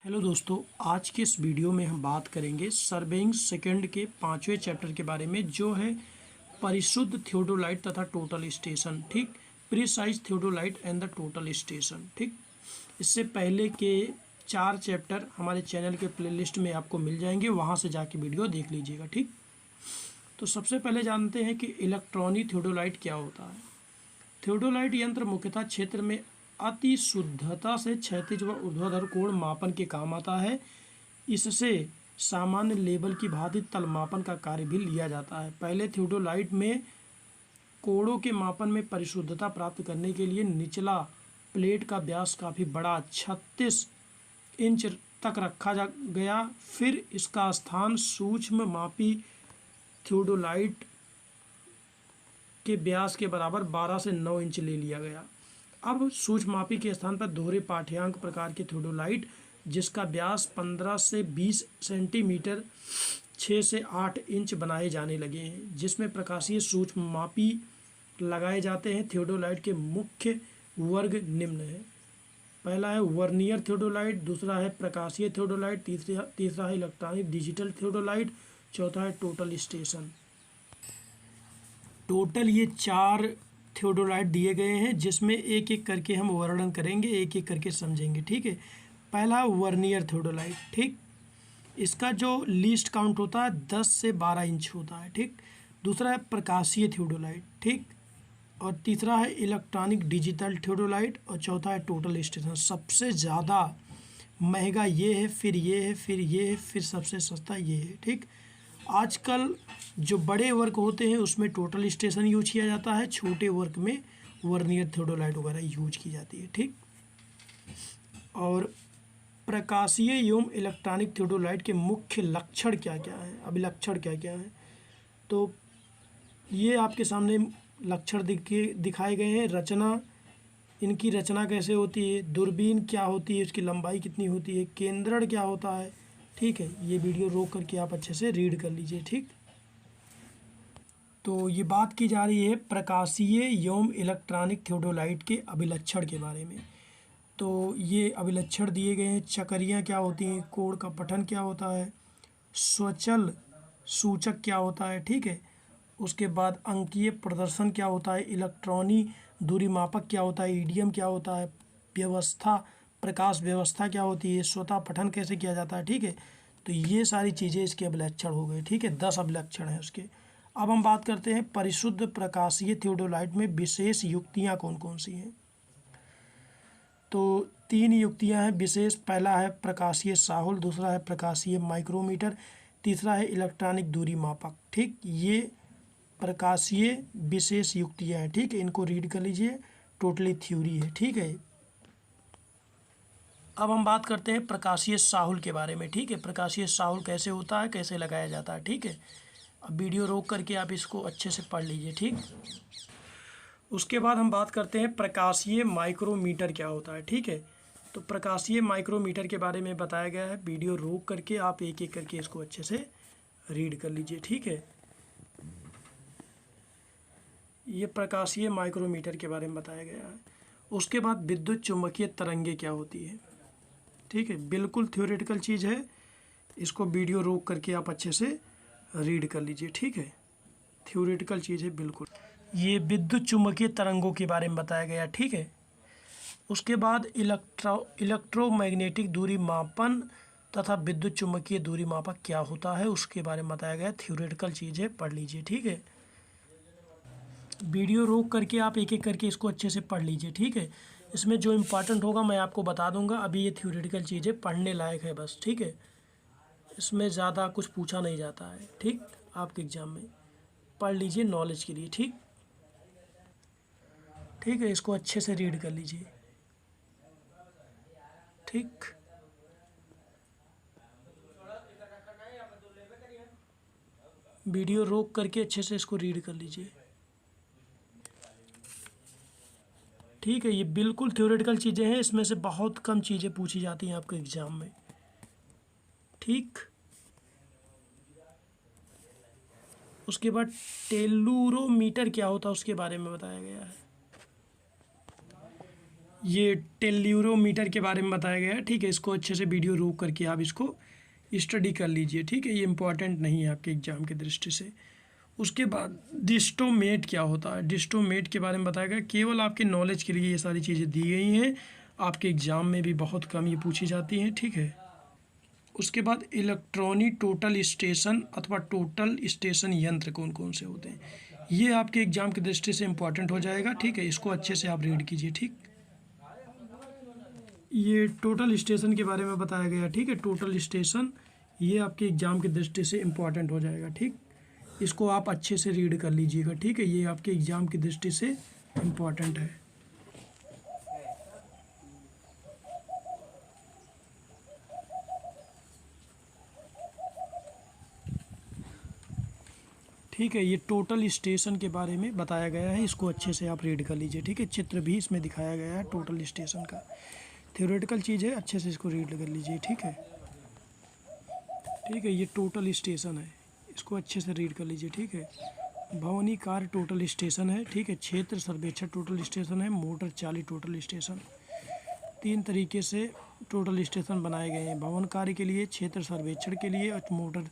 Hello दोस्तों, आज के इस वीडियो में हम बात करेंगे सर्वेइंग सेकंड के 5वें चैप्टर के बारे में, जो है परिशुद्ध थियोडोलाइट तथा टोटल स्टेशन। ठीक, precise theodolite and the total station. ठीक, इससे पहले के 4 चैप्टर हमारे चैनल के प्लेलिस्ट में आपको मिल जाएंगे, वहाँ से जाके वीडियो देख लीजिएगा। ठीक, तो सबसे पहले जानते हैं कि इलेक्ट्रॉनिक थियोडोलाइट क्या होता है। थियोडोलाइट यंत्र मुख्यतः क्षेत्र में अति शुद्धता से क्षैतिज व ऊर्ध्वाधर कोण मापन के काम आता है। इससे सामान्य लेवल की भांति तल मापन का कार्य भी लिया जाता है। पहले थियोडोलाइट में कोणों के मापन में परिशुद्धता प्राप्त करने के लिए निचला प्लेट का व्यास काफ़ी बड़ा 36 इंच तक रखा गया। फिर इसका स्थान सूक्ष्म मापी थियोडोलाइट के व्यास के बराबर 12 से 9 इंच ले लिया गया। अब सूक्ष्ममापी के स्थान पर दोहरे पाठ्यांक प्रकार के थियोडोलाइट, जिसका व्यास 15 से 20 सेंटीमीटर 6 से 8 इंच बनाए जाने लगे हैं, जिसमें प्रकाशीय सूक्ष्ममापी लगाए जाते हैं। थियोडोलाइट के मुख्य वर्ग निम्न है। पहला है वर्नियर थियोडोलाइट, दूसरा है प्रकाशीय थियोडोलाइट, तीसरा है इलेक्ट्रॉनिक डिजिटल थियोडोलाइट, चौथा है टोटल स्टेशन। टोटल ये 4 थियोडोलाइट दिए गए हैं, जिसमें एक एक करके हम वर्णन करेंगे, एक एक करके समझेंगे। ठीक है, पहला वर्नियर थियोडोलाइट। ठीक, इसका जो लीस्ट काउंट होता है 10 से 12 इंच होता है। ठीक, दूसरा है प्रकाशीय थियोडोलाइट। ठीक, और तीसरा है इलेक्ट्रॉनिक डिजिटल थियोडोलाइट, और चौथा है टोटल स्टेशन। सबसे ज़्यादा महंगा ये है, फिर ये है, फिर ये है, फिर सबसे सस्ता ये है। ठीक, आजकल जो बड़े वर्क होते हैं उसमें टोटल स्टेशन यूज किया जाता है, छोटे वर्क में वर्नियर थियोडोलाइट वगैरह यूज की जाती है। ठीक, और प्रकाशीय एवं इलेक्ट्रॉनिक थियोडोलाइट के मुख्य लक्षण क्या क्या है, अभिलक्षण क्या क्या है, तो ये आपके सामने लक्षण दिखाए गए हैं। रचना, इनकी रचना कैसे होती है, दूरबीन क्या होती है, उसकी लंबाई कितनी होती है, केंद्रण क्या होता है। ठीक है, ये वीडियो रोक करके आप अच्छे से रीड कर लीजिए। ठीक, तो ये बात की जा रही है प्रकाशीय एवं इलेक्ट्रॉनिक थियोडोलाइट के अभिलक्षण के बारे में। तो ये अभिलक्षण दिए गए हैं। चक्रियाँ क्या होती हैं, कोण का पठन क्या होता है, स्वचल सूचक क्या होता है। ठीक है, उसके बाद अंकीय प्रदर्शन क्या होता है, इलेक्ट्रॉनी दूरी मापक क्या होता है, ईडीएम क्या होता है, व्यवस्था प्रकाश व्यवस्था क्या होती है, स्वतः पठन कैसे किया जाता है। ठीक है, तो ये सारी चीज़ें इसके अभिलक्षण हो गए। ठीक है, 10 अभिलक्षण हैं उसके। अब हम बात करते हैं परिशुद्ध प्रकाशीय थियोडोलाइट में विशेष युक्तियाँ कौन कौन सी हैं। तो 3 युक्तियाँ हैं विशेष। पहला है प्रकाशीय साहुल, दूसरा है प्रकाशीय माइक्रोमीटर, तीसरा है इलेक्ट्रॉनिक दूरी मापक। ठीक, ये प्रकाशीय विशेष युक्तियाँ हैं। ठीक है, इनको रीड कर लीजिए, टोटली थ्योरी है। ठीक है, अब हम बात करते हैं प्रकाशीय साहुल के बारे में। ठीक है, प्रकाशीय साहुल कैसे होता है, कैसे लगाया जाता है। ठीक है, अब वीडियो रोक करके आप इसको अच्छे से पढ़ लीजिए। ठीक, उसके बाद हम बात करते हैं प्रकाशीय माइक्रोमीटर क्या होता है। ठीक है, तो प्रकाशीय माइक्रोमीटर के बारे में बताया गया है। वीडियो रोक करके आप एक एक करके इसको अच्छे से रीड कर लीजिए। ठीक है, ये प्रकाशीय माइक्रोमीटर के बारे में बताया गया है। उसके बाद विद्युत चुम्बकीय तरंगे क्या होती है। ठीक है, बिल्कुल थ्योरेटिकल चीज़ है, इसको वीडियो रोक करके आप अच्छे से रीड कर लीजिए। ठीक है, थ्योरेटिकल चीज़ है बिल्कुल। ये विद्युत चुम्बकीय तरंगों के बारे में बताया गया। ठीक है, उसके बाद इलेक्ट्रोमैग्नेटिक दूरी मापन तथा विद्युत चुम्बकीय दूरी मापक क्या होता है, उसके बारे में बताया गया। थ्योरेटिकल चीज़ है, पढ़ लीजिए। ठीक है, वीडियो रोक करके आप एक एक करके इसको अच्छे से पढ़ लीजिए। ठीक है, इसमें जो इम्पोर्टेंट होगा मैं आपको बता दूंगा। अभी ये थ्योरेटिकल चीज़ें पढ़ने लायक है बस। ठीक है, इसमें ज़्यादा कुछ पूछा नहीं जाता है। ठीक, आपके एग्ज़ाम में पढ़ लीजिए नॉलेज के लिए। ठीक, ठीक है, इसको अच्छे से रीड कर लीजिए। ठीक, वीडियो रोक करके अच्छे से इसको रीड कर लीजिए। ठीक है, ये बिल्कुल थ्योरेटिकल चीज़ें हैं, इसमें से बहुत कम चीज़ें पूछी जाती हैं आपके एग्ज़ाम में। ठीक, उसके बाद टेलुरोमीटर क्या होता है उसके बारे में बताया गया है। ये टेल्यूरोमीटर के बारे में बताया गया है, ठीक है। इसको अच्छे से वीडियो रोक करके आप इसको स्टडी कर लीजिए, ठीक है। ये इम्पॉर्टेंट नहीं है आपके एग्ज़ाम की दृष्टि से। उसके बाद डिस्टोमेट क्या होता है, डिस्टोमेट के बारे में बताया गया। केवल आपके नॉलेज के लिए ये सारी चीज़ें दी गई हैं, आपके एग्ज़ाम में भी बहुत कम ये पूछी जाती हैं, ठीक है। उसके बाद इलेक्ट्रॉनिक टोटल स्टेशन अथवा टोटल स्टेशन यंत्र कौन कौन से होते हैं, ये आपके एग्ज़ाम की दृष्टि से इम्पॉर्टेंट हो जाएगा, ठीक है। इसको अच्छे से आप रीड कीजिए, ठीक। ये टोटल स्टेशन के बारे में बताया गया, ठीक है। टोटल स्टेशन ये आपके एग्ज़ाम की दृष्टि से इम्पॉर्टेंट हो जाएगा, ठीक। इसको आप अच्छे से रीड कर लीजिएगा, ठीक है। ये आपके एग्ज़ाम की दृष्टि से इम्पॉर्टेंट है। ठीक है, ये टोटल स्टेशन के बारे में बताया गया है, इसको अच्छे से आप रीड कर लीजिए, ठीक है। चित्र भी इसमें दिखाया गया है टोटल स्टेशन का। थ्योरेटिकल चीज़ है, अच्छे से इसको रीड कर लीजिए, ठीक है। ठीक है, ये टोटल स्टेशन है, इसको अच्छे से रीड कर लीजिए, ठीक है। भवनी कार्य टोटल स्टेशन है, ठीक है। क्षेत्र सर्वेक्षण टोटल स्टेशन है। मोटर चाली टोटल स्टेशन। 3 तरीके से टोटल स्टेशन बनाए गए हैं, भवन कार्य के लिए, क्षेत्र सर्वेक्षण के लिए और मोटर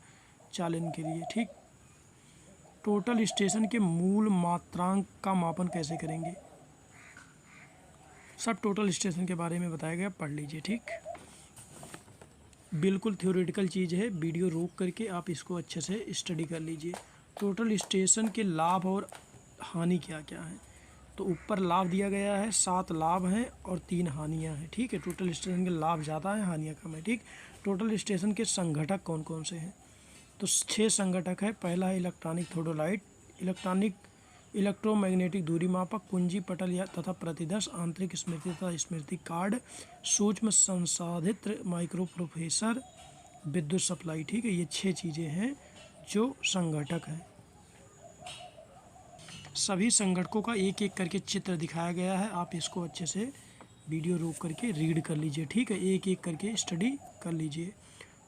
चालन के लिए, ठीक। टोटल स्टेशन के मूल मात्रांक का मापन कैसे करेंगे, सब टोटल स्टेशन के बारे में बताया गया, पढ़ लीजिए, ठीक। बिल्कुल थ्योरेटिकल चीज़ है, वीडियो रोक करके आप इसको अच्छे से स्टडी कर लीजिए। टोटल स्टेशन के लाभ और हानि क्या क्या हैं, तो ऊपर लाभ दिया गया है, 7 लाभ हैं और 3 हानियां हैं, ठीक है। टोटल स्टेशन के लाभ ज़्यादा हैं, हानियां कम है, ठीक। टोटल स्टेशन के संघटक कौन कौन से हैं, तो 6 संघटक है। पहला है इलेक्ट्रॉनिक थियोडोलाइट, इलेक्ट्रोमैग्नेटिक दूरी मापक, कुंजी पटल या तथा प्रतिदर्श, आंतरिक स्मृति तथा स्मृति कार्ड, सूक्ष्म संसाधित माइक्रो प्रोसेसर, विद्युत सप्लाई, ठीक है। ये 6 चीज़ें हैं जो संघटक हैं। सभी संघटकों का एक एक करके चित्र दिखाया गया है, आप इसको अच्छे से वीडियो रोक करके रीड कर लीजिए, ठीक है। एक एक करके स्टडी कर लीजिए।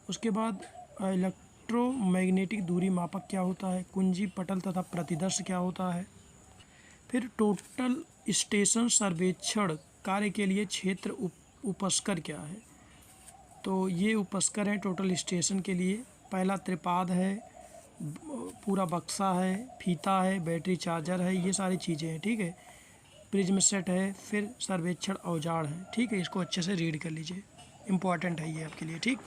उसके बाद इलेक्ट्रोमैग्नेटिक दूरी मापक क्या होता है, कुंजी पटल तथा प्रतिदर्श क्या होता है। फिर टोटल स्टेशन सर्वेक्षण कार्य के लिए क्षेत्र उपस्कर क्या है, तो ये उपस्कर हैं टोटल स्टेशन के लिए। पहला त्रिपाद है, पूरा बक्सा है, फीता है, बैटरी चार्जर है, ये सारी चीज़ें हैं, ठीक है। प्रिज्म सेट है, फिर सर्वेक्षण औजार है, ठीक है। इसको अच्छे से रीड कर लीजिए, इम्पॉर्टेंट है ये आपके लिए, ठीक।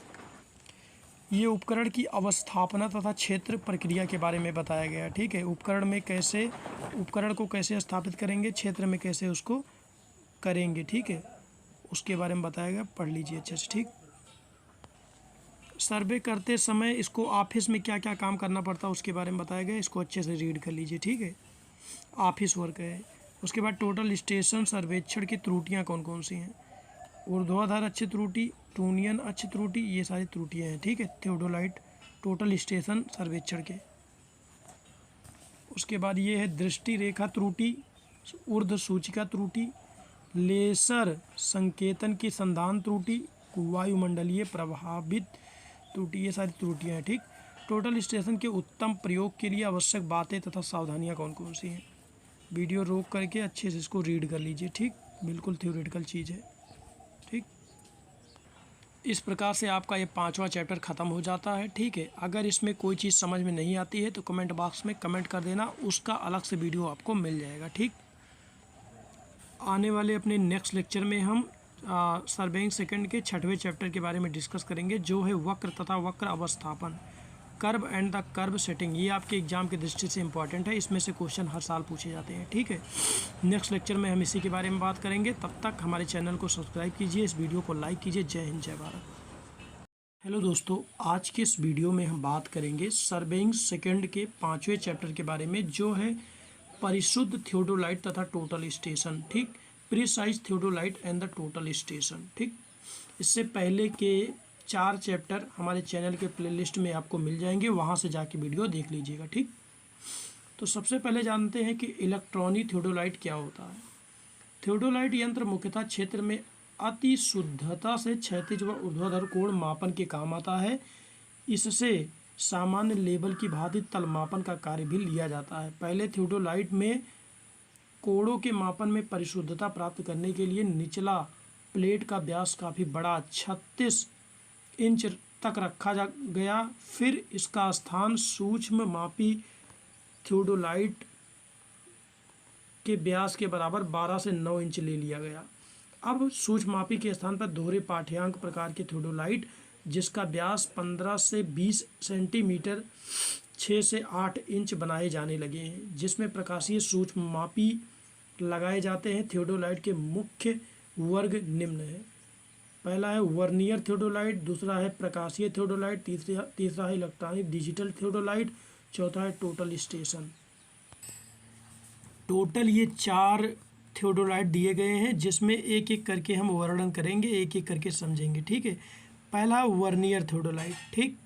ये उपकरण की अवस्थापना तथा क्षेत्र प्रक्रिया के बारे में बताया गया है, ठीक है। उपकरण को कैसे स्थापित करेंगे, क्षेत्र में कैसे उसको करेंगे, ठीक है, उसके बारे में बताया गया, पढ़ लीजिए अच्छे से, ठीक। सर्वे करते समय इसको ऑफिस में क्या क्या काम करना पड़ता है उसके बारे में बताया गया, इसको अच्छे से रीड कर लीजिए, ठीक है। ऑफिस वर्क है। उसके बाद टोटल स्टेशन सर्वेक्षण की त्रुटियां कौन कौन सी हैं, ऊर्ध्वाधर अक्ष त्रुटि, टूनियन अक्ष त्रुटि, ये सारी त्रुटियां हैं, ठीक है। थियोडोलाइट टोटल स्टेशन सर्वेक्षण के। उसके बाद ये है दृष्टि रेखा त्रुटि, ऊर्ध्व सूचिका त्रुटि, लेसर संकेतन की संधान त्रुटि, वायुमंडलीय प्रभावित त्रुटि, ये सारी त्रुटियां हैं, ठीक। टोटल स्टेशन के उत्तम प्रयोग के लिए आवश्यक बातें तथा सावधानियां कौन कौन सी हैं, वीडियो रोक करके अच्छे से इसको रीड कर लीजिए, ठीक। बिल्कुल थ्योरेटिकल चीज़ है, ठीक। इस प्रकार से आपका ये 5वां चैप्टर ख़त्म हो जाता है, ठीक है। अगर इसमें कोई चीज़ समझ में नहीं आती है तो कमेंट बॉक्स में कमेंट कर देना, उसका अलग से वीडियो आपको मिल जाएगा, ठीक। आने वाले अपने नेक्स्ट लेक्चर में हम सर्वेइंग सेकंड के 6वें चैप्टर के बारे में डिस्कस करेंगे, जो है वक्र तथा वक्र अवस्थापन, curve and the curve setting. ये आपके एग्जाम की दृष्टि से इंपॉर्टेंट है, इसमें से क्वेश्चन हर साल पूछे जाते हैं, ठीक है। नेक्स्ट लेक्चर में हम इसी के बारे में बात करेंगे, तब तक हमारे चैनल को सब्सक्राइब कीजिए, इस वीडियो को लाइक कीजिए। जय हिंद, जय भारत। हेलो दोस्तों, आज के इस वीडियो में हम बात करेंगे सर्वेइंग सेकंड के 5वें चैप्टर के बारे में, जो है परिशुद्ध थियोडोलाइट तथा टोटल स्टेशन, ठीक। Precise theodolite and the total station, ठीक। इससे पहले के 4 चैप्टर हमारे चैनल के प्लेलिस्ट में आपको मिल जाएंगे, वहाँ से जाके वीडियो देख लीजिएगा, ठीक। तो सबसे पहले जानते हैं कि इलेक्ट्रॉनिक थियोडोलाइट क्या होता है। थियोडोलाइट यंत्र मुख्यतः क्षेत्र में अति शुद्धता से क्षैतिज व ऊर्ध्वाधर कोण मापन के काम आता है। इससे सामान्य लेवल की भांति तल मापन का कार्य भी लिया जाता है। पहले थियोडोलाइट में कोड़ों के मापन में परिशुद्धता प्राप्त करने के लिए निचला प्लेट का व्यास काफ़ी बड़ा 36 इंच तक रखा गया। फिर इसका स्थान सूक्ष्म मापी थियोडोलाइट के व्यास के बराबर 12 से 9 इंच ले लिया गया। अब सूक्ष्ममापी के स्थान पर दोहरे पाठ्यांक प्रकार के थियोडोलाइट जिसका व्यास 15 से 20 सेंटीमीटर 6 से 8 इंच बनाए जाने लगे हैं, जिसमें प्रकाशीय सूक्ष्ममापी लगाए जाते हैं। थियोडोलाइट के मुख्य वर्ग निम्न है। पहला है वर्नियर थियोडोलाइट, दूसरा है प्रकाशीय थियोडोलाइट, तीसरा है इलेक्ट्रॉनिक डिजिटल थियोडोलाइट, चौथा है टोटल स्टेशन। टोटल ये 4 थियोडोलाइट दिए गए हैं, जिसमें एक एक करके हम वर्णन करेंगे, एक एक करके समझेंगे। ठीक है, पहला वर्नियर थियोडोलाइट। ठीक,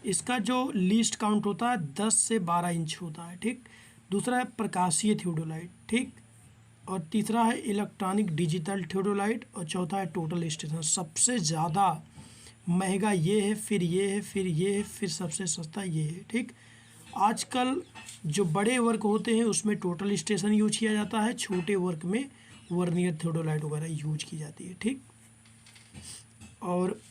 इसका जो लीस्ट काउंट होता है 10 से 12 इंच होता है। ठीक, दूसरा है प्रकाशीय थियोडोलाइट। ठीक, और तीसरा है इलेक्ट्रॉनिक डिजिटल थियोडोलाइट, और चौथा है टोटल स्टेशन। सबसे ज़्यादा महंगा ये है, फिर ये है, फिर ये है, फिर सबसे सस्ता ये है। ठीक, आजकल जो बड़े वर्क होते हैं उसमें टोटल स्टेशन यूज किया जाता है, छोटे वर्क में वर्नियर थियोडोलाइट वगैरह यूज की जाती है। ठीक, और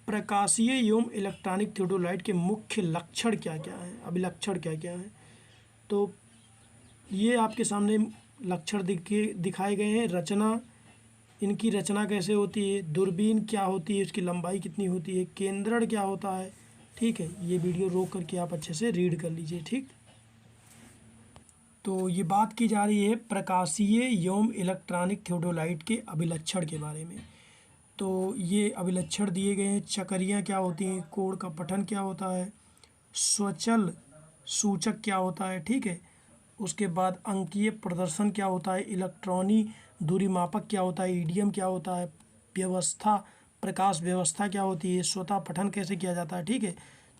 प्रकाशीय एवं इलेक्ट्रॉनिक थियोडोलाइट के मुख्य लक्षण क्या क्या है, अभिलक्षण क्या क्या है, तो ये आपके सामने लक्षण दिखाए गए हैं। रचना, इनकी रचना कैसे होती है, दूरबीन क्या होती है, इसकी लंबाई कितनी होती है, केंद्रण क्या होता है। ठीक है, ये वीडियो रोक करके आप अच्छे से रीड कर लीजिए। ठीक, तो ये बात की जा रही है प्रकाशीय एवं इलेक्ट्रॉनिक थियोडोलाइट के अभिलक्षण के बारे में। तो ये अभिलक्षण दिए गए हैं। चकरियाँ क्या होती हैं, कोण का पठन क्या होता है, स्वचल सूचक क्या होता है। ठीक है, उसके बाद अंकीय प्रदर्शन क्या होता है, इलेक्ट्रॉनी दूरी मापक क्या होता है, ईडीएम क्या होता है, व्यवस्था प्रकाश व्यवस्था क्या होती है, स्वतः पठन कैसे किया जाता है। ठीक है,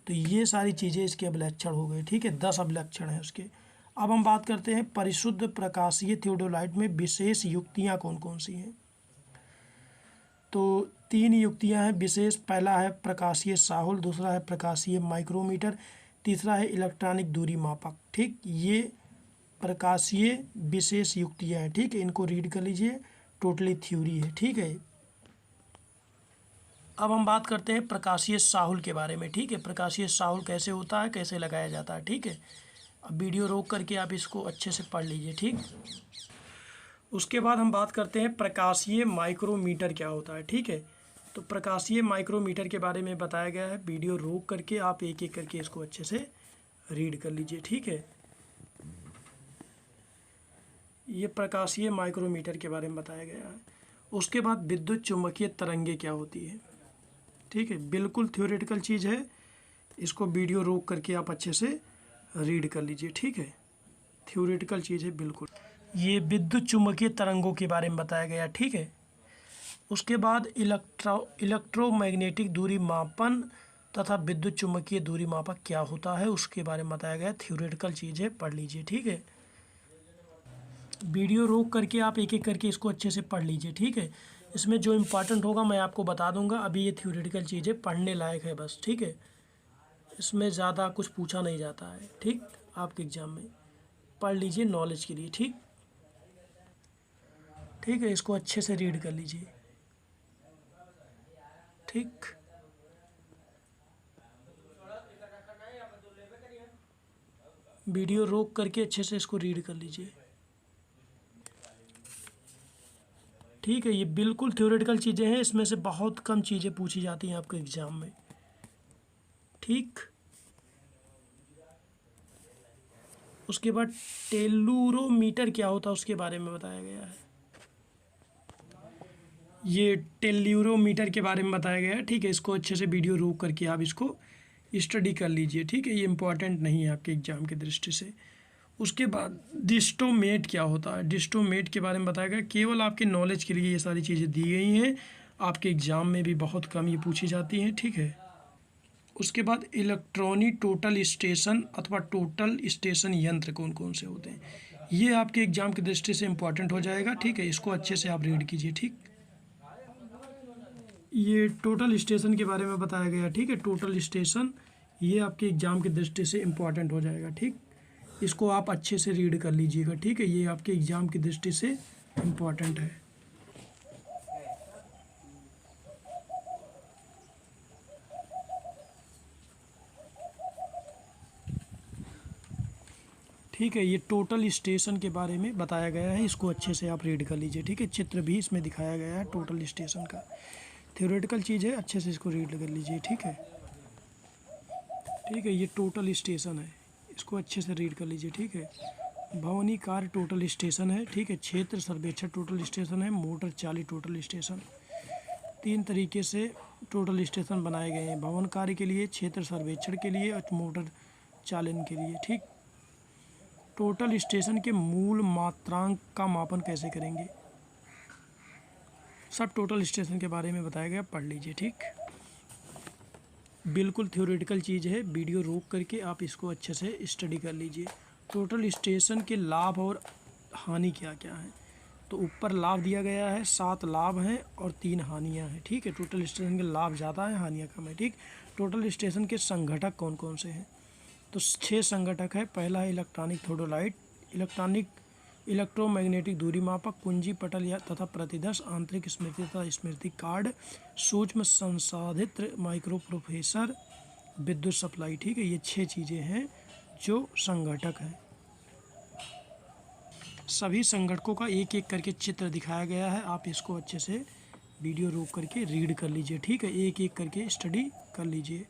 तो ये सारी चीज़ें इसके अभिलक्षण हो गए। ठीक है, 10 अभिलक्षण हैं उसके। अब हम बात करते हैं परिशुद्ध प्रकाशीय थियोडोलाइट में विशेष युक्तियाँ कौन कौन सी हैं। तो 3 युक्तियाँ हैं विशेष। पहला है प्रकाशीय साहुल, दूसरा है प्रकाशीय माइक्रोमीटर, तीसरा है इलेक्ट्रॉनिक दूरी मापक। ठीक, ये प्रकाशीय विशेष युक्तियाँ हैं। ठीक है, इनको रीड कर लीजिए, टोटली थ्योरी है। ठीक है, अब हम बात करते हैं प्रकाशीय साहुल के बारे में। ठीक है, प्रकाशीय साहुल कैसे होता है, कैसे लगाया जाता है। ठीक है, अब वीडियो रोक करके आप इसको अच्छे से पढ़ लीजिए। ठीक, उसके बाद हम बात करते हैं प्रकाशीय माइक्रोमीटर क्या होता है। ठीक है, तो प्रकाशीय माइक्रोमीटर के बारे में बताया गया है। वीडियो रोक करके आप एक एक करके इसको अच्छे से रीड कर लीजिए। ठीक है, ये प्रकाशीय माइक्रोमीटर के बारे में बताया गया है। उसके बाद विद्युत चुम्बकीय तरंगे क्या होती है। ठीक है, बिल्कुल थ्योरेटिकल चीज़ है, इसको वीडियो रोक करके आप अच्छे से रीड कर लीजिए। ठीक है, थ्योरेटिकल चीज़ है बिल्कुल। ये विद्युत चुम्बकीय तरंगों के बारे में बताया गया। ठीक है, उसके बाद इलेक्ट्रोमैग्नेटिक दूरी मापन तथा विद्युत चुम्बकीय दूरी मापक क्या होता है उसके बारे में बताया गया। थ्योरेटिकल चीज़ है, पढ़ लीजिए। ठीक है, वीडियो रोक करके आप एक एक करके इसको अच्छे से पढ़ लीजिए। ठीक है, इसमें जो इम्पोर्टेंट होगा मैं आपको बता दूंगा। अभी ये थ्योरेटिकल चीज़ें पढ़ने लायक है बस। ठीक है, इसमें ज़्यादा कुछ पूछा नहीं जाता है। ठीक, आपके एग्ज़ाम में पढ़ लीजिए नॉलेज के लिए। ठीक, ठीक है, इसको अच्छे से रीड कर लीजिए। ठीक, वीडियो रोक करके अच्छे से इसको रीड कर लीजिए। ठीक है, ये बिल्कुल थ्योरेटिकल चीज़ें हैं, इसमें से बहुत कम चीज़ें पूछी जाती हैं आपके एग्ज़ाम में। ठीक, उसके बाद टेलुरोमीटर क्या होता है उसके बारे में बताया गया है। ये टेलुरोमीटर के बारे में बताया गया है। ठीक है, इसको अच्छे से वीडियो रोक करके आप इसको स्टडी कर लीजिए। ठीक है, ये इम्पॉर्टेंट नहीं है आपके एग्ज़ाम की दृष्टि से। उसके बाद डिस्टोमेट क्या होता है, डिस्टोमेट के बारे में बताया गया। केवल आपके नॉलेज के लिए ये सारी चीज़ें दी गई हैं, आपके एग्ज़ाम में भी बहुत कम ये पूछी जाती हैं। ठीक है, उसके बाद इलेक्ट्रॉनिक टोटल स्टेशन अथवा टोटल स्टेशन यंत्र कौन कौन से होते हैं, ये आपके एग्ज़ाम की दृष्टि से इम्पॉर्टेंट हो जाएगा। ठीक है, इसको अच्छे से आप रीड कीजिए। ठीक, ये टोटल स्टेशन के बारे में बताया गया। ठीक है, टोटल स्टेशन ये आपके एग्ज़ाम की दृष्टि से इम्पॉर्टेंट हो जाएगा। ठीक, इसको आप अच्छे से रीड कर लीजिएगा, ठीक है। ये आपके एग्ज़ाम की दृष्टि से इम्पॉर्टेंट है। ठीक है, ये टोटल स्टेशन के बारे में बताया गया है, इसको अच्छे से आप रीड कर लीजिए, ठीक है। चित्र भी इसमें दिखाया गया है टोटल स्टेशन का, थ्योरेटिकल चीज़ है, अच्छे से इसको रीड कर लीजिए, ठीक है। ठीक है, ये टोटल स्टेशन है, इसको अच्छे से रीड कर लीजिए, ठीक है। भवनी कार्य टोटल स्टेशन है, ठीक है। क्षेत्र सर्वेक्षण टोटल स्टेशन है। मोटर चाली टोटल स्टेशन। 3 तरीके से टोटल स्टेशन बनाए गए हैं, भवन कार्य के लिए, क्षेत्र सर्वेक्षण के लिए और मोटर चालन के लिए, ठीक। टोटल स्टेशन के मूल मात्रांक का मापन कैसे करेंगे, सब टोटल स्टेशन के बारे में बताया गया, पढ़ लीजिए, ठीक। बिल्कुल थ्योरेटिकल चीज़ है, वीडियो रोक करके आप इसको अच्छे से स्टडी कर लीजिए। टोटल स्टेशन के लाभ और हानि क्या क्या है, तो ऊपर लाभ दिया गया है, 7 लाभ हैं और 3 हानियां हैं, ठीक है। टोटल स्टेशन के लाभ ज़्यादा हैं, हानियां कम है, ठीक। टोटल स्टेशन के संघटक कौन कौन से हैं, तो 6 संघटक है। पहला है इलेक्ट्रॉनिक थियोडोलाइट, इलेक्ट्रोमैग्नेटिक दूरी मापक, कुंजी पटल या तथा प्रतिदर्श, आंतरिक स्मृति तथा स्मृति कार्ड, सूक्ष्म संसाधित माइक्रो प्रोसेसर, विद्युत सप्लाई, ठीक है। ये 6 चीज़ें हैं जो संघटक हैं। सभी संघटकों का एक एक करके चित्र दिखाया गया है, आप इसको अच्छे से वीडियो रोक करके रीड कर लीजिए, ठीक है। एक एक करके स्टडी कर लीजिए।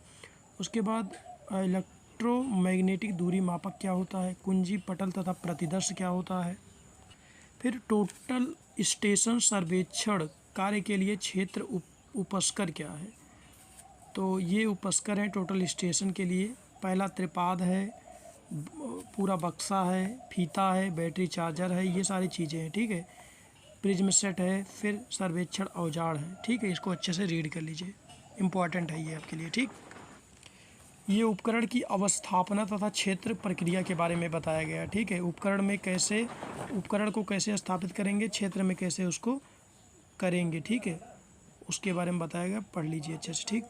उसके बाद इलेक्ट्रोमैग्नेटिक दूरी मापक क्या होता है, कुंजी पटल तथा प्रतिदर्श क्या होता है। फिर टोटल स्टेशन सर्वेक्षण कार्य के लिए क्षेत्र उपस्कर क्या है, तो ये उपस्कर है टोटल स्टेशन के लिए। पहला त्रिपाद है, पूरा बक्सा है, फीता है, बैटरी चार्जर है, ये सारी चीज़ें हैं, ठीक है। प्रिज्म सेट है, फिर सर्वेक्षण औजार है, ठीक है। इसको अच्छे से रीड कर लीजिए, इम्पॉर्टेंट है ये आपके लिए, ठीक। ये उपकरण की अवस्थापना तथा क्षेत्र प्रक्रिया के बारे में बताया गया, ठीक है। उपकरण को कैसे स्थापित करेंगे, क्षेत्र में कैसे उसको करेंगे, ठीक है, उसके बारे में बताया गया, पढ़ लीजिए अच्छे से, ठीक।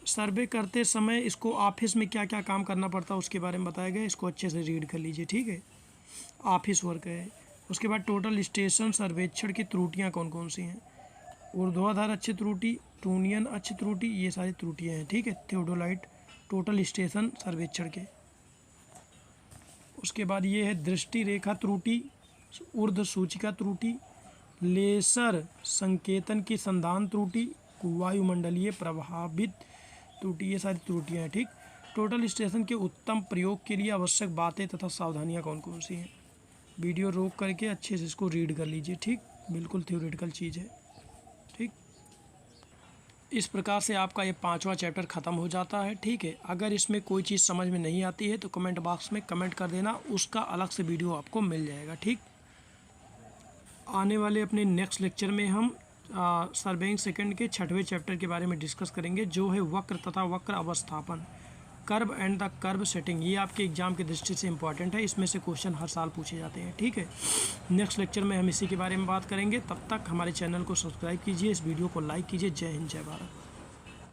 सर्वे करते समय इसको ऑफिस में क्या क्या काम करना पड़ता है उसके बारे में बताया गया, इसको अच्छे से रीड कर लीजिए, ठीक है। ऑफिस वर्क है। उसके बाद टोटल स्टेशन सर्वेक्षण की त्रुटियां कौन कौन सी हैं, ऊर्ध्वाधर अक्ष त्रुटि, ट्रूनियन अक्ष त्रुटि, ये सारी त्रुटियां हैं, ठीक है, थियोडोलाइट टोटल स्टेशन सर्वेक्षण के। उसके बाद ये है दृष्टि रेखा त्रुटि, ऊर्ध्व सूचिका त्रुटि, लेसर संकेतन की संधान त्रुटि, वायुमंडलीय प्रभावित त्रुटि, ये सारी त्रुटियां हैं, ठीक। टोटल स्टेशन के उत्तम प्रयोग के लिए आवश्यक बातें तथा सावधानियां कौन कौन सी हैं, वीडियो रोक करके अच्छे से इसको रीड कर लीजिए, ठीक। बिल्कुल थ्योरेटिकल चीज़ है, ठीक। इस प्रकार से आपका ये 5वां चैप्टर ख़त्म हो जाता है, ठीक है। अगर इसमें कोई चीज़ समझ में नहीं आती है तो कमेंट बॉक्स में कमेंट कर देना, उसका अलग से वीडियो आपको मिल जाएगा, ठीक। आने वाले अपने नेक्स्ट लेक्चर में हम सर्वेइंग सेकंड के 6वें चैप्टर के बारे में डिस्कस करेंगे, जो है वक्र तथा वक्र अवस्थापन, curve and the curve setting. ये आपके एग्जाम की दृष्टि से इंपॉर्टेंट है, इसमें से क्वेश्चन हर साल पूछे जाते हैं, ठीक है। नेक्स्ट लेक्चर में हम इसी के बारे में बात करेंगे, तब तक हमारे चैनल को सब्सक्राइब कीजिए, इस वीडियो को लाइक कीजिए। जय हिंद, जय भारत।